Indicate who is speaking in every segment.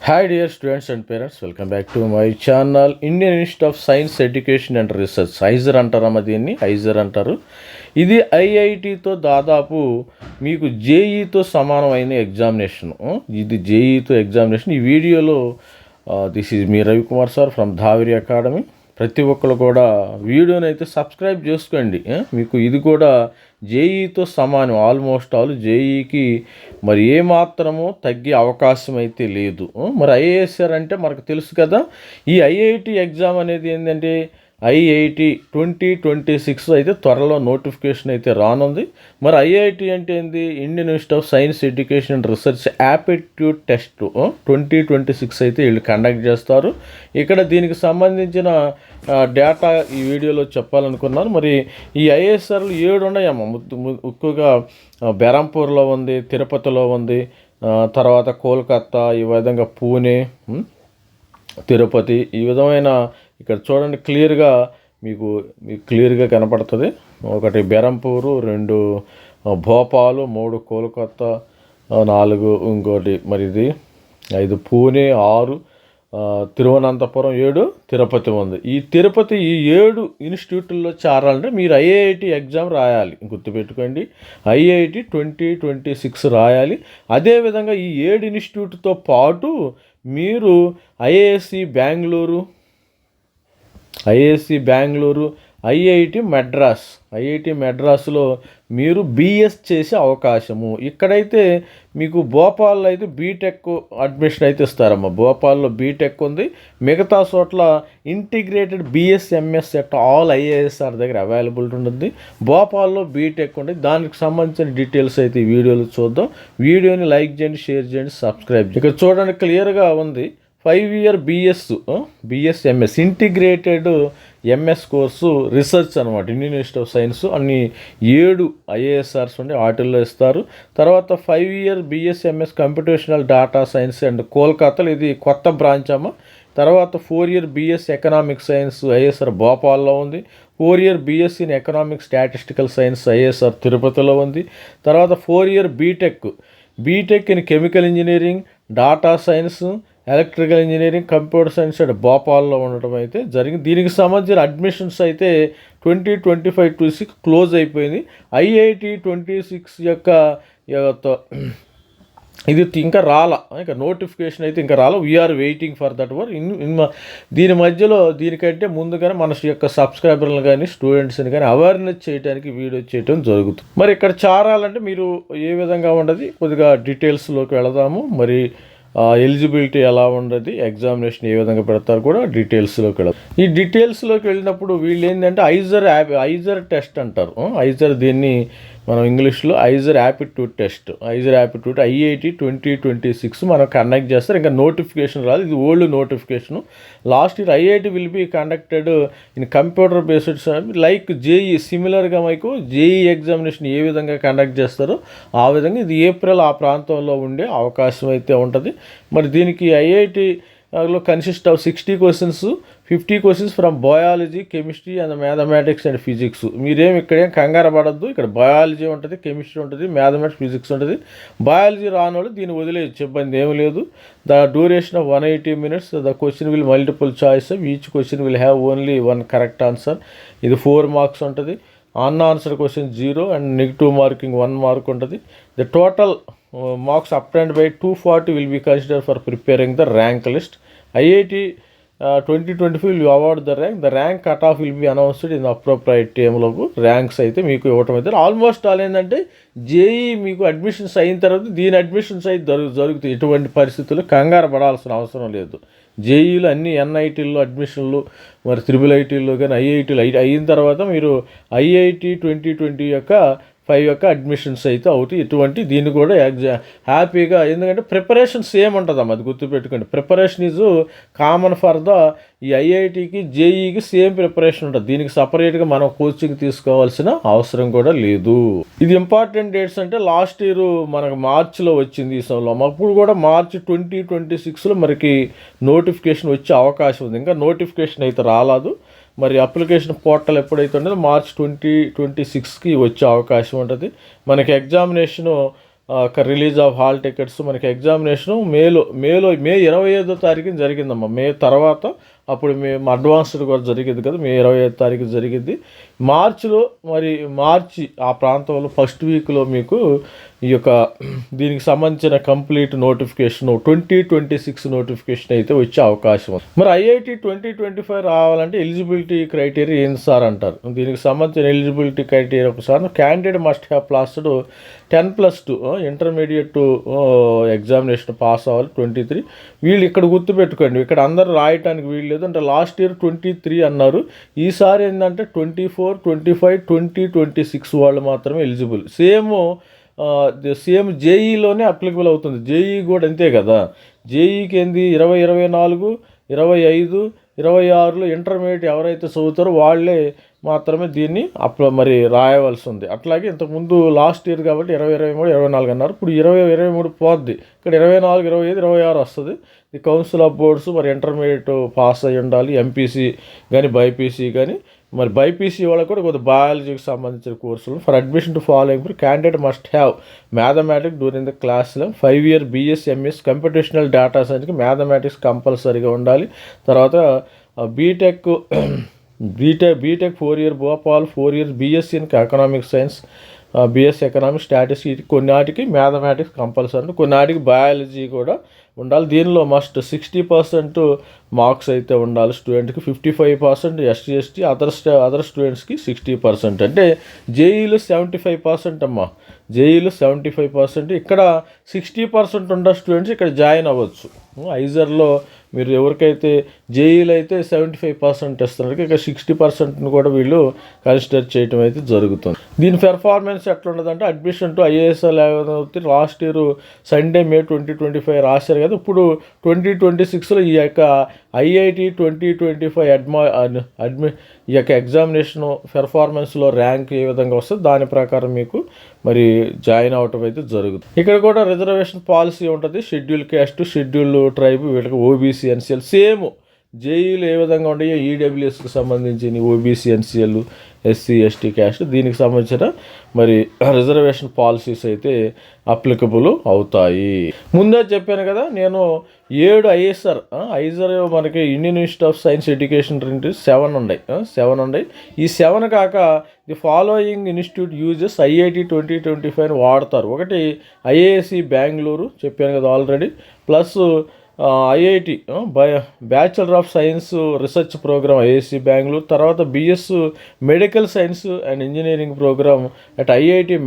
Speaker 1: Hi dear students and parents, welcome back to my channel Indian Institute of Science Education and Research. IISER అంటారమ్మా, దీన్ని IISER అంటారు. ఇది ఐఐటితో దాదాపు మీకు జేఈతో సమానమైన ఎగ్జామినేషన్. ఇది జేఈతో ఎగ్జామినేషన్. ఈ వీడియోలో this is me Ravikumar sir from ధావరి academy. ప్రతి ఒక్కరు కూడా వీడియోని అయితే సబ్స్క్రైబ్ చేసుకోండి. మీకు ఇది కూడా జేఈతో సమానం, ఆల్మోస్ట్ ఆల్ జేఈకి మరి ఏమాత్రమో తగ్గే అవకాశం అయితే లేదు. మరి ఐఏఎస్ఆర్ అంటే మనకు తెలుసు కదా. ఈ ఐఐటి ఎగ్జామ్ అనేది ఏంటంటే ఐఐటి 2026 అయితే త్వరలో నోటిఫికేషన్ అయితే రానుంది. మరి ఐఐటి అంటే ఏంది? Indian institute of science education and research aptitude test 2026 అయితే వీళ్ళు కండక్ట్ చేస్తారు. ఇక్కడ దీనికి సంబంధించిన డేటా ఈ వీడియోలో చెప్పాలనుకున్నాను. మరి ఈ ఐఏఎస్ఆర్లు 7 ఉన్నాయమ్మ. ఎక్కువగా బెరంపూర్లో ఉంది, తిరుపతిలో ఉంది, తర్వాత కోల్కత్తా, ఈ విధంగా పూణే, తిరుపతి, ఈ విధమైన ఇక్కడ చూడండి క్లియర్గా మీకు క్లియర్గా కనపడుతుంది. 1 బెరంపూరు, 2 భోపాలు, 3 కోల్కత్తా, 4 ఇంకోటి మరి ఇది 5 పూణే, 6 తిరువనంతపురం, 7 తిరుపతి ఉంది. ఈ తిరుపతి ఈ 7 ఇన్స్టిట్యూట్లో చేరాలంటే మీరు ఐఐటి ఎగ్జామ్ రాయాలి. గుర్తుపెట్టుకోండి, ఐఐటి 2026 రాయాలి. అదేవిధంగా ఈ 7 ఇన్స్టిట్యూట్తో పాటు మీరు ఐఐఎస్సి బెంగళూరు, ఐఐటి మెడ్రాస్లో మీరు బిఎస్ చేసే అవకాశము. ఇక్కడైతే మీకు భోపాల్లో అయితే బీటెక్ అడ్మిషన్ అయితే ఇస్తారమ్మా. భోపాల్లో బీటెక్ ఉంది, మిగతా చోట్ల integrated BS MS at all IASR దగ్గర అవైలబిలిటీ ఉంటుంది. భోపాల్లో బీటెక్ ఉంటుంది. దానికి సంబంధించిన డీటెయిల్స్ అయితే ఈ వీడియోలో చూద్దాం. వీడియోని లైక్ చేయండి, షేర్ చేయండి, సబ్స్క్రైబ్ చేయండి. ఇక్కడ చూడండి క్లియర్గా ఉంది. 5 year BS MS integrated MS course research అనమాట. ఇండియన్ ఇన్స్టిట్యూట్ ఆఫ్ సైన్స్ అన్ని 7 ఐఏఎస్ఆర్స్ ఉండి వాటిల్లో ఇస్తారు. తర్వాత 5 year BS MS computational data science and కోల్కతాలో, ఇది కొత్త బ్రాంచ్ అమ్మ. తర్వాత 4 year BS economic science IISER భోపాల్లో ఉంది. 4 year BSc in economic statistical science IISER తిరుపతిలో ఉంది. తర్వాత 4 year BTech in chemical engineering, data science, electrical engineering, computer science and భోపాల్లో ఉండటం అయితే జరిగింది. దీనికి సంబంధించిన అడ్మిషన్స్ అయితే 2025-26 క్లోజ్ అయిపోయింది. ఐఐటి 26 యొక్క ఇది ఇంకా ఇంకా నోటిఫికేషన్ అయితే ఇంకా వీఆర్ వెయిటింగ్ ఫర్ దట్ వర్. దీని మధ్యలో దీనికంటే ముందుగానే మన యొక్క సబ్స్క్రైబర్లను కానీ స్టూడెంట్స్ని కానీ అవేర్నెస్ చేయడానికి వీడియో చేయడం జరుగుతుంది. మరి ఇక్కడ చేరాలంటే మీరు ఏ విధంగా ఉండదు, కొద్దిగా డీటెయిల్స్లోకి వెళదాము. మరి ఎలిజిబిలిటీ ఎలా ఉండదు, ఎగ్జామినేషన్ ఏ విధంగా పెడతారు కూడా డీటెయిల్స్లోకి వెళ్తారు. ఈ డీటెయిల్స్లోకి వెళ్ళినప్పుడు వీళ్ళు ఏంటంటే ఐజర్ టెస్ట్ అంటారు. ఐజర్, దీన్ని మనం ఇంగ్లీష్లో ఐజర్ యాప్టిట్యూడ్ టెస్ట్, ఐఐటి 2026 మనం కండక్ట్ చేస్తారు. ఇంకా నోటిఫికేషన్ రాదు, ఇది old notification. Last year IIT will be conducted in computer based like JEE. సిమిలర్గా మీకు జేఈ ఎగ్జామినేషన్ ఏ విధంగా కండక్ట్ చేస్తారో ఆ విధంగా ఇది ఏప్రిల్ ఆ ప్రాంతంలో ఉండే అవకాశం అయితే ఉంటుంది. మరి దీనికి ఐఐటిలో consist of 60 questions, 50 questions from biology, chemistry and mathematics and physics. మీరేం ఇక్కడేం కంగారు పడద్దు. ఇక్కడ బయాలజీ ఉంటుంది, కెమిస్ట్రీ ఉంటుంది, మ్యాథమెటిక్స్, ఫిజిక్స్ ఉంటుంది. బయాలజీ రానోళ్ళు దీన్ని వదిలేయచ్చు, ఇబ్బంది ఏమి లేదు. The duration of 180 minutes. The question will multiple choice. Each question will have only 1 correct answer. ఇది 4 marks ఉంటుంది. Unanswered question 0 and negative marking 1 mark ఉంటుంది. The total marks obtained by 240 will be considered for preparing the rank list. IIT 2025 will award the rank. The rank cutoff will be announced in the appropriate time. Ranks అయితే మీకు ఇవ్వటం అయితే almost all ఏంటంటే JEE మీకు admissions అయిన తర్వాత దీని admissions అయితే జరుగుతాయి. ఎటువంటి పరిస్థితుల్లో కంగారు పడాల్సిన అవసరం లేదు. జేఈలు అన్ని ఎన్ఐటీల్లో అడ్మిషన్లు, మరి IIIటీల్లో కానీ ఐఐటీలు అయిన తర్వాత మీరు ఐఐటి 2020 యొక్క 5 యొక్క అడ్మిషన్స్ అయితే అవుతాయి. ఇటువంటి దీన్ని కూడా హ్యాపీగా, ఎందుకంటే ప్రిపరేషన్ సేమ్ ఉంటుందమ్మా, అది గుర్తుపెట్టుకోండి. ప్రిపరేషన్ ఈజ్ కామన్ ఫర్ ఈ ఐఐటికి జేఈకి సేమ్ ప్రిపరేషన్ ఉంటుంది. దీనికి సపరేట్గా మనం కోచింగ్ తీసుకోవాల్సిన అవసరం కూడా లేదు. ఇది ఇంపార్టెంట్ డేట్స్ అంటే లాస్ట్ ఇయర్ మనకు మార్చిలో వచ్చింది. ఈ సమయంలో అప్పుడు కూడా మార్చి 2026లో మనకి నోటిఫికేషన్ వచ్చే అవకాశం ఉంది. ఇంకా నోటిఫికేషన్ అయితే రాలేదు. మరి అప్లికేషన్ పోర్టల్ ఎప్పుడైతే ఉండదో మార్చ్ 2026కి వచ్చే అవకాశం ఉంటుంది. మనకి examination release of hall tickets. మనకి ఎగ్జామినేషను మే 25వ తారీఖున జరిగిందమ్మా. మే తర్వాత అప్పుడు మేము అడ్వాన్స్డ్ కూడా జరిగింది కదా, మే 25వ తారీఖు జరిగింది. మార్చిలో మార్చి ఆ ప్రాంతంలో ఫస్ట్ వీక్లో మీకు ఈ యొక్క దీనికి సంబంధించిన కంప్లీట్ నోటిఫికేషన్ 2026 నోటిఫికేషన్ అయితే వచ్చే అవకాశం ఉంది. మరి ఐఐటి 2025 రావాలంటే ఎలిజిబిలిటీ క్రైటీరియా ఏంది సార్ అంటారు. దీనికి సంబంధించిన ఎలిజిబిలిటీ క్రైటీరియా ఒకసారి candidate must have passed 10+2 intermediate examination pass అవ్వాలి 23. వీళ్ళు ఇక్కడ గుర్తుపెట్టుకోండి, ఇక్కడ అందరూ రాయటానికి వీళ్ళు లేదు. అంటే లాస్ట్ ఇయర్ 23 అన్నారు, ఈసారి ఏంటంటే 24, 25, 2026 వాళ్ళు మాత్రమే ఎలిజిబుల్. సేమ్ జేఈలోనే అప్లికబుల్ అవుతుంది. జేఈ కూడా అంతే కదా. జేఈకి ఏంది 2024, 25, 26లో ఇంటర్మీడియట్ ఎవరైతే చదువుతారో వాళ్ళే మాత్రమే దీన్ని రాయవలసి ఉంది. అట్లాగే ఇంతకుముందు లాస్ట్ ఇయర్ కాబట్టి 2023, 24 అన్నారు. ఇప్పుడు 2023 పోద్ది. ఇక్కడ 24, 25, 26 వస్తుంది. ఈ council of boards intermediate pass అయ్యి ఉండాలి. ఎంపీసీ కానీ బైపీసీ కానీ. బైపీసీ వాళ్ళకు కూడా కొద్దిగా బయాలజీకి సంబంధించిన కోర్సులు. For admission to following candidate must have mathematics during the క్లాస్లో 5 year BS MS computational data సైన్స్కి మ్యాథమెటిక్స్ కంపల్సరీగా ఉండాలి. తర్వాత BTech 4 year Bhopal, 4 years BSc ఇన్ economic science, BS economics, statistics. కొన్నిటికి మ్యాథమెటిక్స్ కంపల్సరీ, కొన్నిటికి బయాలజీ కూడా ఉండాలి. దీనిలో మస్ట్ 60% మార్క్స్ అయితే ఉండాలి స్టూడెంట్కి. 55% SC ST, అదర్ స్టూడెంట్స్కి 60%. అంటే జేఈలో 75% అమ్మా. జేఈలో 75%. ఇక్కడ 60% ఉన్న స్టూడెంట్స్ ఇక్కడ జాయిన్ అవ్వచ్చు. ఐజర్లో మీరు ఎవరికైతే జేఈలో అయితే 75% ఇస్తున్నారు, ఇక్కడ 60%ని కూడా వీళ్ళు కన్సిడర్ చేయడం అయితే జరుగుతుంది. దీని పెర్ఫార్మెన్స్ ఎట్లా ఉండదంటే admission to IISER last year Sunday May 2025 రాశారు కదా. ఇప్పుడు 2026లో ఈ యొక్క ఐఐటి 2025 ఈ యొక్క ఎగ్జామినేషన్ పెర్ఫార్మెన్స్లో ర్యాంక్ ఏ విధంగా వస్తుంది దాని ప్రకారం మీకు జాయిన్ అవటం అయితే జరుగుతుంది. ఇక్కడ కూడా రిజర్వేషన్ పాలసీ ఉంటుంది. షెడ్యూల్ క్యాస్ట్, షెడ్యూల్ ట్రైబ్, వీళ్ళకి ఓబీసీ ఎన్సీఎల్ సేమ్ జేఈలు ఏ విధంగా ఉంటాయో ఈడబ్ల్యూఎస్కి సంబంధించిన OBC NCL, SC ST caste దీనికి సంబంధించిన రిజర్వేషన్ పాలసీస్ అయితే అప్లికబుల్ అవుతాయి. ముందే చెప్పాను కదా నేను 7 ఐజర్ మనకి Indian institute of science education 7 ఉన్నాయి. ఈ 7 కాక the following institute uses IIT 2025 వాడతారు. ఒకటి ఐఏఎస్సి బెంగళూరు చెప్పాను కదా already, plus IIT bachelor of science research programme IISc Bengaluru. తర్వాత BS medical science and engineering programme at IIT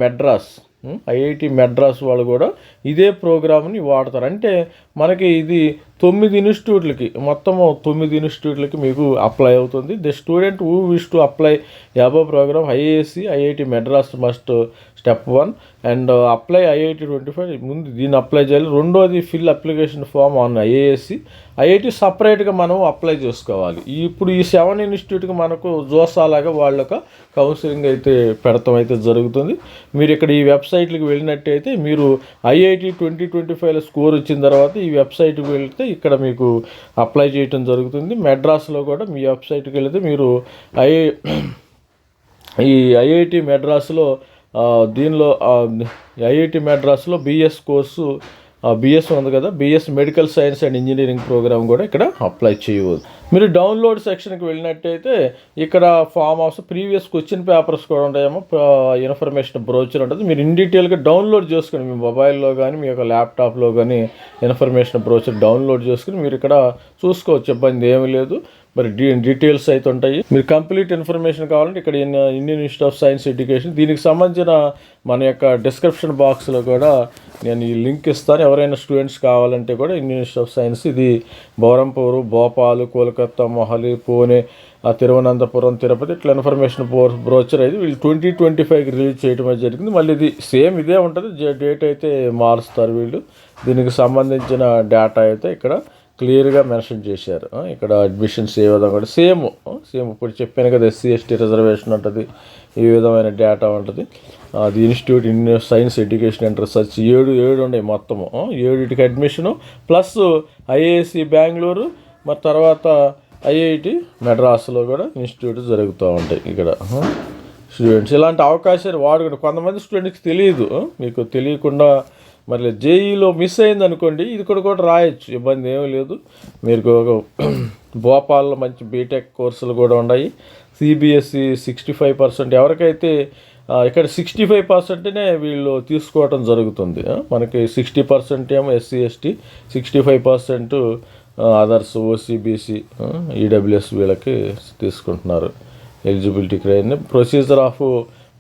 Speaker 1: Madras వాళ్ళు కూడా ఇదే ప్రోగ్రామ్ని వాడతారు. అంటే మనకి ఇది 9 ఇన్స్టిట్యూట్లకి, మొత్తము 9 ఇన్స్టిట్యూట్లకి మీకు అప్లై అవుతుంది. The student who wish to apply above program IASC IIT Madras must step 1 and apply IIT 25 ముందు దీన్ని అప్లై చేయాలి. రెండోది fill application form on IIT సపరేట్గా మనం అప్లై చేసుకోవాలి. ఇప్పుడు ఈ 7 ఇన్స్టిట్యూట్కి మనకు జోసాలాగా వాళ్ళకు కౌన్సిలింగ్ అయితే పెడతాం అయితే జరుగుతుంది. మీరు ఇక్కడ ఈ వెబ్సైట్కి వెళ్ళినట్టయితే మీరు ఐఐటి 2025లో స్కోర్ వచ్చిన తర్వాత ఈ వెబ్సైట్కి వెళ్తే ఇక్కడ మీకు అప్లై చేయటం జరుగుతుంది. మెడ్రాస్లో కూడా మీ వెబ్సైట్కి వెళితే మీరు ఈ ఐఐటి మెడ్రాస్లో దీనిలో ఐఐటి మెడ్రాస్లో బిఎస్ కోర్సు బిఎస్ ఉంది కదా, BS medical science and engineering program కూడా ఇక్కడ అప్లై చేయవచ్చు. మీరు డౌన్లోడ్ సెక్షన్కి వెళ్ళినట్టయితే ఇక్కడ form of previous question papers కూడా ఉంటాయేమో, ఇన్ఫర్మేషన్ బ్రోచర్ ఉంటుంది. మీరు ఇన్ డీటెయిల్గా డౌన్లోడ్ చేసుకుని మీ మొబైల్లో కానీ మీ యొక్క ల్యాప్టాప్లో కానీ ఇన్ఫర్మేషన్ బ్రోచర్ డౌన్లోడ్ చేసుకుని మీరు ఇక్కడ చూసుకోవచ్చు. ఇబ్బంది ఏమీ లేదు. డీటెయిల్స్ అయితే ఉంటాయి. మీరు కంప్లీట్ ఇన్ఫర్మేషన్ కావాలంటే ఇక్కడ Indian institute of science education దీనికి సంబంధించిన మన యొక్క డిస్క్రిప్షన్ బాక్స్లో కూడా నేను ఈ లింక్ ఇస్తాను. ఎవరైనా స్టూడెంట్స్ కావాలంటే కూడా ఇండియన్ ఇన్స్టిట్యూట్ ఆఫ్ సైన్స్ ఇది బహరంపూర్, భోపాల్, కోల్కతా, మొహాలి, పూణే, తిరువనంతపురం, తిరుపతి ఇట్లా ఇన్ఫర్మేషన్ బ్రోచర్ అయితే వీళ్ళు 2025కి రిలీజ్ చేయడం జరిగింది. మళ్ళీ ఇది సేమ్ ఇదే ఉంటుంది, డేట్ అయితే మారుస్తారు వీళ్ళు. దీనికి సంబంధించిన డేటా అయితే ఇక్కడ క్లియర్గా మెన్షన్ చేశారు. ఇక్కడ అడ్మిషన్స్ ఏ విధంగా కూడా సేమ్ ఇప్పుడు చెప్పాను కదా, ఎస్సీ ఎస్టీ రిజర్వేషన్ ఉంటుంది, ఈ విధమైన డేటా ఉంటుంది. The institute in science education and research 7 ఉన్నాయి మొత్తము. 7కి అడ్మిషను ప్లస్ ఐఏఎస్సి బెంగళూరు, తర్వాత ఐఐటి మెడ్రాస్లో కూడా ఇన్స్టిట్యూట్ జరుగుతూ ఉంటాయి. ఇక్కడ స్టూడెంట్స్ ఇలాంటి అవకాశాలు వాడుకుంటే కొంతమంది స్టూడెంట్స్కి తెలియదు, మీకు తెలియకుండా మరి జేఈలో మిస్ అయింది అనుకోండి, ఇది కూడా రాయొచ్చు, ఇబ్బంది ఏమీ లేదు. మీరు భోపాల్లో మంచి బీటెక్ కోర్సులు కూడా ఉన్నాయి. సిబిఎస్ఈ 65%, ఎవరికైతే ఇక్కడ 65%నే వీళ్ళు తీసుకోవటం జరుగుతుంది. మనకి 60% ఏమో SC ST, 65% others OCBC EWS వీళ్ళకి తీసుకుంటున్నారు ఎలిజిబిలిటీ క్రైటీరియా. ప్రొసీజర్ ఆఫ్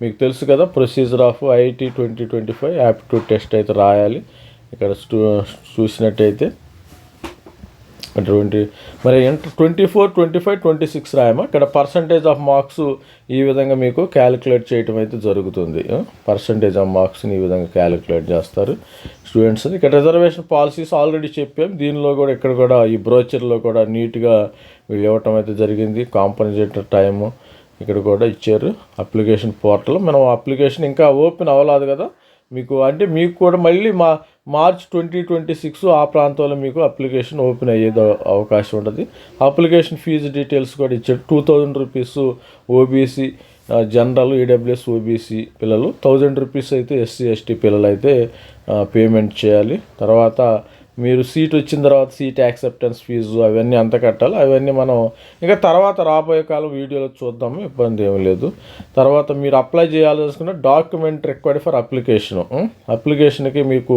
Speaker 1: మీకు తెలుసు కదా, procedure of IIT 2025 aptitude test అయితే రాయాలి. ఇక్కడ చూసినట్టయితే 20 మరి 24, 25, 26 రాయమా. ఇక్కడ పర్సంటేజ్ ఆఫ్ మార్క్స్ ఈ విధంగా మీకు క్యాలిక్యులేట్ చేయటం అయితే జరుగుతుంది. పర్సంటేజ్ ఆఫ్ మార్క్స్ని ఈ విధంగా క్యాలిక్యులేట్ చేస్తారు స్టూడెంట్స్. ఇక్కడ రిజర్వేషన్ పాలసీస్ ఆల్రెడీ చెప్పాం, దీనిలో కూడా ఇక్కడ కూడా ఈ బ్రోచర్లో కూడా నీట్గా వీళ్ళు ఇవ్వటం అయితే జరిగింది. కాంపన్సేటర్ టైము ఇక్కడ కూడా ఇచ్చారు. అప్లికేషన్ పోర్టల్ మనం అప్లికేషన్ ఇంకా ఓపెన్ అవ్వలేదు కదా మీకు, అంటే మీకు కూడా మళ్ళీ మార్చ్ 2026 ఆ ప్రాంతంలో మీకు అప్లికేషన్ ఓపెన్ అయ్యేది అవకాశం ఉంటుంది. అప్లికేషన్ ఫీజు డీటెయిల్స్ కూడా ఇచ్చారు. 2000 rupees OBC general, EWS OBC పిల్లలు, 1000 రూపీస్ అయితే ఎస్సీ ఎస్టీ పిల్లలు అయితే పేమెంట్ చేయాలి. తర్వాత మీరు సీట్ వచ్చిన తర్వాత సీట్ యాక్సెప్టెన్స్ ఫీజు అవన్నీ అంత కట్టాలి. అవన్నీ మనం ఇంకా తర్వాత రాబోయే కాలం వీడియోలో చూద్దాము, ఇబ్బంది ఏమీ లేదు. తర్వాత మీరు అప్లై చేయాలనుకున్న డాక్యుమెంట్ రిక్వైర్డ్ ఫర్ అప్లికేషను. అప్లికేషన్కి మీకు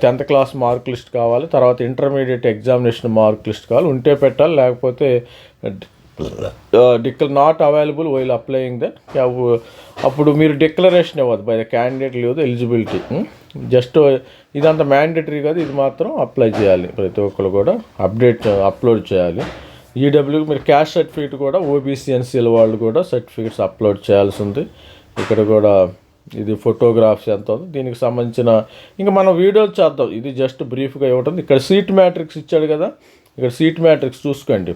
Speaker 1: 10th క్లాస్ మార్క్ లిస్ట్ కావాలి, తర్వాత ఇంటర్మీడియట్ ఎగ్జామినేషన్ మార్క్ లిస్ట్ కావాలి, ఉంటే పెట్టాలి, లేకపోతే not available while applying that. అప్పుడు మీరు డిక్లరేషన్ ఇవ్వదు బై ద క్యాండిడేట్ లేదు ఎలిజిబిలిటీ. జస్ట్ ఇదంతా మ్యాండేటరీ కాదు, ఇది మాత్రం అప్లై చేయాలి, ప్రతి ఒక్కరు కూడా అప్లోడ్ చేయాలి. ఈడబ్ల్యూ మీరు క్యాస్ట్ సర్టిఫికేట్ కూడా ఓబీసీ ఎన్సీల వాళ్ళు కూడా సర్టిఫికేట్స్ అప్లోడ్ చేయాల్సి ఉంది. ఇక్కడ కూడా ఇది ఫోటోగ్రాఫ్స్ ఎంత ఉంది దీనికి సంబంధించిన ఇంకా మనం వీడియోలు చేద్దాం. ఇది జస్ట్ బ్రీఫ్గా ఇవ్వటం. ఇక్కడ సీట్ మ్యాట్రిక్స్ ఇచ్చాడు కదా, ఇక్కడ సీట్ మ్యాట్రిక్స్ చూసుకోండి.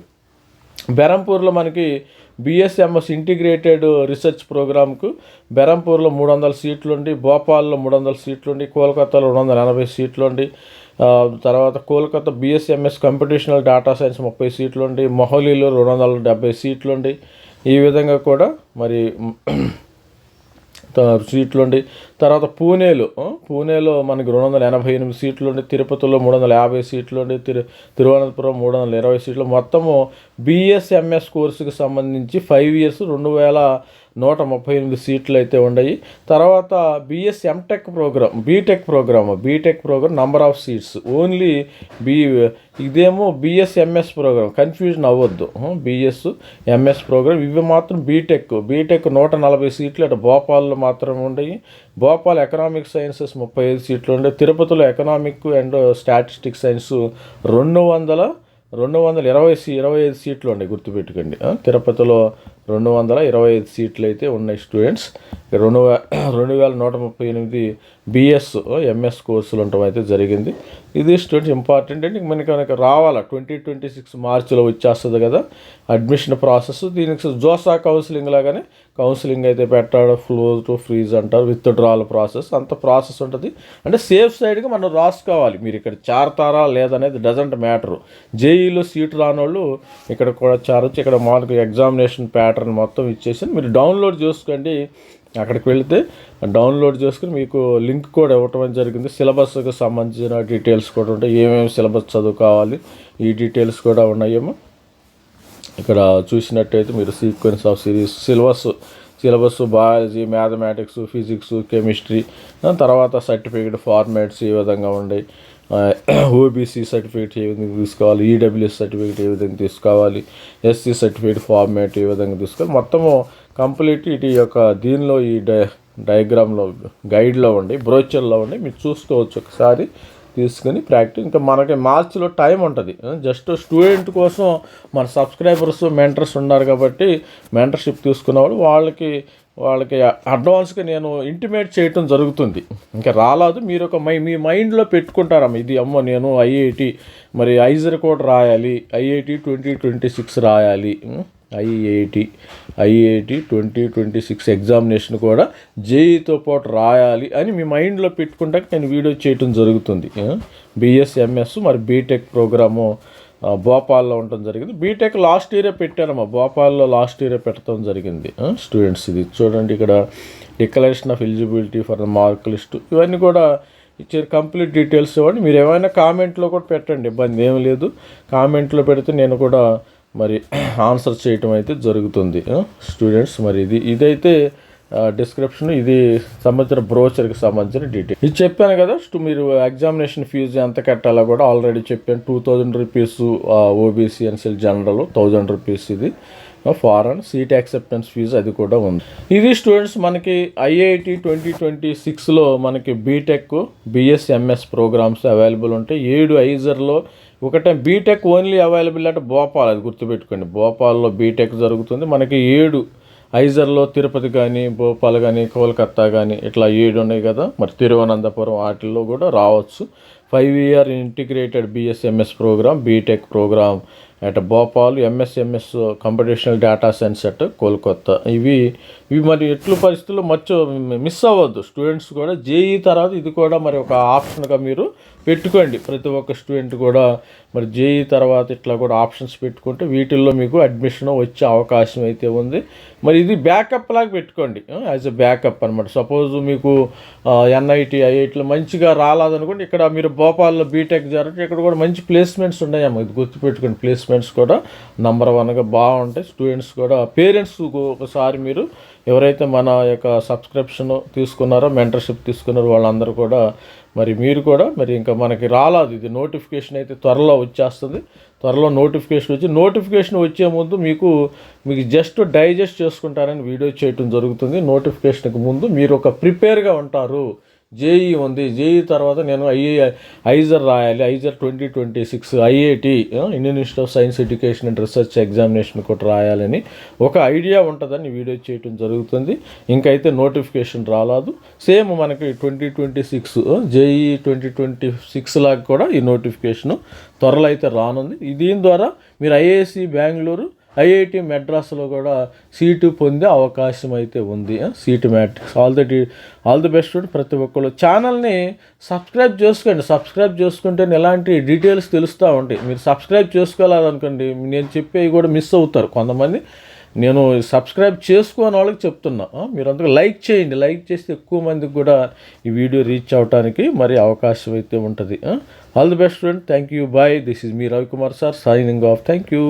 Speaker 1: బెరంపూర్లో మనకి బిఎస్ఎంఎస్ ఇంటిగ్రేటెడ్ రీసెర్చ్ ప్రోగ్రామ్కు బెరంపూర్లో 300 సీట్లుండి, భోపాల్లో 300 సీట్లుండి, కోల్కతాలో 280 సీట్లుండి, తర్వాత Kolkata BSMS computational data science 30 సీట్లుండి, మొహాలీలో 270 సీట్లుండి, ఈ విధంగా కూడా మరి సీట్లుండి. తర్వాత పూణేలో మనకి 288 సీట్లుండి, తిరుపతిలో 350 సీట్లుండి, తిరువనంతపురం 320 సీట్లు. మొత్తము బిఎస్ఎంఎస్ కోర్సుకి సంబంధించి 5 years 2138 సీట్లు అయితే ఉన్నాయి. తర్వాత BS MTech program, BTech program number of seats only ఇదేమో బిఎస్ఎంఎస్ ప్రోగ్రామ్, కన్ఫ్యూజన్ అవ్వద్దు. బిఎస్ఎంఎస్ ప్రోగ్రామ్ ఇవి మాత్రం బీటెక్ 140 సీట్లు అటు భోపాల్లో మాత్రం ఉన్నాయి. భోపాల్ ఎకనామిక్ సైన్సెస్ 35 సీట్లు ఉండే, తిరుపతిలో ఎకనామిక్ అండ్ స్టాటిస్టిక్స్ సైన్స్ 225 సీట్లు ఉన్నాయి, గుర్తుపెట్టుకోండి. తిరుపతిలో 225 సీట్లు అయితే ఉన్నాయి స్టూడెంట్స్. 2138 ఎంఎస్ కోర్సులు ఉండటం అయితే జరిగింది. ఇది స్టూడెంట్స్ ఇంపార్టెంట్ అండి. మనకి రావాలా 2026 మార్చిలో వచ్చేస్తుంది కదా అడ్మిషన్ ప్రాసెస్. దీనికి జోసా కౌన్సిలింగ్ లాగానే కౌన్సిలింగ్ అయితే పెట్టాడు, ఫ్లో టు ఫ్రీజ్ అంటారు, విత్ డ్రాల్ ప్రాసెస్ అంత ప్రాసెస్ ఉంటుంది. అంటే సేఫ్ సైడ్గా మనం రాసుకోవాలి. మీరు ఇక్కడ చేరతారా లేదనేది డజంట్ మ్యాటర్. జేఈలో సీట్ రానోళ్ళు ఇక్కడ కూడా చేరొచ్చు. ఇక్కడ మనకు ఎగ్జామినేషన్ ప్యాటర్న్ మొత్తం ఇచ్చేసి మీరు డౌన్లోడ్ చేసుకోండి. అక్కడికి వెళితే డౌన్లోడ్ చేసుకుని మీకు లింక్ కూడా ఇవ్వటం జరిగింది. సిలబస్కి సంబంధించిన డీటెయిల్స్ కూడా ఉంటాయి, ఏమేమి సిలబస్ చదువుకోవాలి ఈ డీటెయిల్స్ కూడా ఉన్నాయేమో. ఇక్కడ చూసినట్టయితే మీరు sequence of series syllabus biology, mathematics, physics, chemistry, తర్వాత సర్టిఫికేట్ ఫార్మాట్స్ ఈ విధంగా ఉన్నాయి. ఓబీసీ సర్టిఫికేట్ ఏ విధంగా తీసుకోవాలి, ఈడబ్ల్యూఎస్ సర్టిఫికేట్ ఏ విధంగా తీసుకోవాలి, ఎస్సీ సర్టిఫికేట్ ఫార్మాట్ ఏ విధంగా తీసుకోవాలి, మొత్తము కంప్లీట్ ఇటు యొక్క దీనిలో ఈ డయాగ్రామ్లో గైడ్లో ఉండి బ్రోచర్లో ఉండి మీరు చూసుకోవచ్చు. ఒకసారి తీసుకుని ప్రాక్టీస్. ఇంకా మనకి మార్చిలో టైం ఉంటుంది. జస్ట్ స్టూడెంట్ కోసం మన సబ్స్క్రైబర్స్ మెంటర్స్ ఉన్నారు కాబట్టి మెంటర్షిప్ తీసుకున్నవాడు వాళ్ళకి అడ్వాన్స్గా నేను ఇంటిమేట్ చేయటం జరుగుతుంది. ఇంకా రాలేదు, మీరు మీ మైండ్లో పెట్టుకుంటారమ్మ ఇది నేను ఐఐటి మరి ఐజర్ కూడా రాయాలి, ఐఐటి 2026 రాయాలి, ఐఐటి 2026 ఎగ్జామినేషన్ కూడా జేఈతో పాటు రాయాలి అని మీ మైండ్లో పెట్టుకుంటాక నేను వీడియో చేయటం జరుగుతుంది. బిఎస్ఎంఎస్ మరి బీటెక్ ప్రోగ్రాము భోపాల్లో ఉండటం జరిగింది. బీటెక్ లాస్ట్ ఇయరే పెట్టారమ్మా, భోపాల్లో లాస్ట్ ఇయరే పెట్టడం జరిగింది. స్టూడెంట్స్ ఇది చూడండి, ఇక్కడ declaration of eligibility for the mark list ఇవన్నీ కూడా ఇచ్చారు. కంప్లీట్ డీటెయిల్స్ ఇవ్వండి. మీరు ఏమైనా కామెంట్లో కూడా పెట్టండి, ఇబ్బంది ఏమి లేదు. కామెంట్లో పెడితే నేను కూడా మరి ఆన్సర్ చేయటం అయితే జరుగుతుంది. స్టూడెంట్స్ మరి ఇదైతే డిస్క్రిప్షన్, ఇది సంబంధించిన బ్రోచర్కి సంబంధించిన డీటెయిల్. ఇది చెప్పాను కదా, మీరు ఎగ్జామినేషన్ ఫీజు ఎంత కట్టాలో కూడా ఆల్రెడీ చెప్పాను. 2000 rupees OBC NCL general, 1000 rupees ఇది ఫారెన్ సీట్ యాక్సెప్టెన్స్ ఫీజు, అది కూడా ఉంది. ఇది స్టూడెంట్స్ మనకి ఐఐటి 2026లో మనకి బీటెక్ బిఎస్ఎంఎస్ ప్రోగ్రామ్స్ అవైలబుల్ ఉంటాయి. 7 ఐజర్లో ఒకటే బీటెక్ ఓన్లీ అవైలబుల్ అంటే భోపాల్, అది గుర్తుపెట్టుకోండి. భోపాల్లో బీటెక్ జరుగుతుంది. మనకి 7 ఐజర్లో తిరుపతి కానీ, భోపాల్ కానీ, కోల్కత్తా కానీ ఇట్లా 7 ఉన్నాయి కదా. మరి తిరువనంతపురం వాటిల్లో కూడా రావచ్చు. 5 year integrated BSMS program, BTech program at Bhopal, MSMS computational data science at Kolkata. ఇవి మరి ఎట్లు పరిస్థితుల్లో మిస్ అవ్వద్దు స్టూడెంట్స్ కూడా. జేఈ తర్వాత ఇది కూడా మరి ఒక ఆప్షన్గా మీరు పెట్టుకోండి. ప్రతి ఒక్క స్టూడెంట్ కూడా మరి జేఈ తర్వాత ఇట్లా కూడా ఆప్షన్స్ పెట్టుకుంటే వీటిల్లో మీకు అడ్మిషన్ వచ్చే అవకాశం అయితే ఉంది. మరి ఇది బ్యాకప్ లాగా పెట్టుకోండి, యాజ్ ఎ బ్యాకప్ అనమాట. సపోజ్ మీకు ఎన్ఐటి ఐఐటీలో మంచిగా రాలేదనుకోండి, ఇక్కడ మీరు భోపాల్లో బీటెక్ జరిగితే ఇక్కడ కూడా మంచి ప్లేస్మెంట్స్ ఉన్నాయమ్మా, ఇది గుర్తుపెట్టుకోండి. ప్లేస్మెంట్స్ కూడా నంబర్ 1గా బాగుంటాయి. స్టూడెంట్స్ కూడా, పేరెంట్స్ ఒకసారి మీరు ఎవరైతే మన యొక్క సబ్స్క్రిప్షన్ తీసుకున్నారో, మెంటర్షిప్ తీసుకున్నారో వాళ్ళందరూ కూడా మరి మీరు కూడా మరి ఇంకా మనకి రాలేదు, ఇది నోటిఫికేషన్ అయితే త్వరలో వచ్చేస్తుంది. త్వరలో నోటిఫికేషన్ వచ్చే ముందు మీకు జస్ట్ డైజెస్ట్ చేసుకుంటారని వీడియో చేయటం జరుగుతుంది. నోటిఫికేషన్కి ముందు మీరు ఒక ప్రిపేర్గా ఉంటారు. జేఈ ఉంది, జేఈ తర్వాత నేను ఐజర్ రాయాలి, IISER 2026 IIT Indian institute of science education and research examination కూడా రాయాలని ఒక ఐడియా ఉంటుందని వీడియో చేయటం జరుగుతుంది. ఇంకైతే నోటిఫికేషన్ రాలేదు. సేమ్ మనకి 2026 జేఈ 2026 లాగా కూడా ఈ నోటిఫికేషను త్వరలో అయితే రానుంది. దీని ద్వారా మీరు ఐఐఎస్సి బెంగళూరు, ఐఐటి మెడ్రాస్లో కూడా సీటు పొందే అవకాశం అయితే ఉంది. Seat matrix all the best. ప్రతి ఒక్కరు ఛానల్ని సబ్స్క్రైబ్ చేసుకోండి. సబ్స్క్రైబ్ చేసుకుంటే ఎలాంటి డీటెయిల్స్ తెలుస్తూ ఉంటాయి. మీరు సబ్స్క్రైబ్ చేసుకోలేదనుకోండి, నేను చెప్పేవి కూడా మిస్ అవుతారు కొంతమంది. నేను సబ్స్క్రైబ్ చేసుకోని వాళ్ళకి చెప్తున్నా, మీరు అందుకు లైక్ చేయండి. లైక్ చేస్తే ఎక్కువ మందికి కూడా ఈ వీడియో రీచ్ అవడానికి మరి అవకాశం అయితే ఉంటుంది. All the best friend. Thank you. Bye. This is me Ravikumar sir, signing off. Thank you.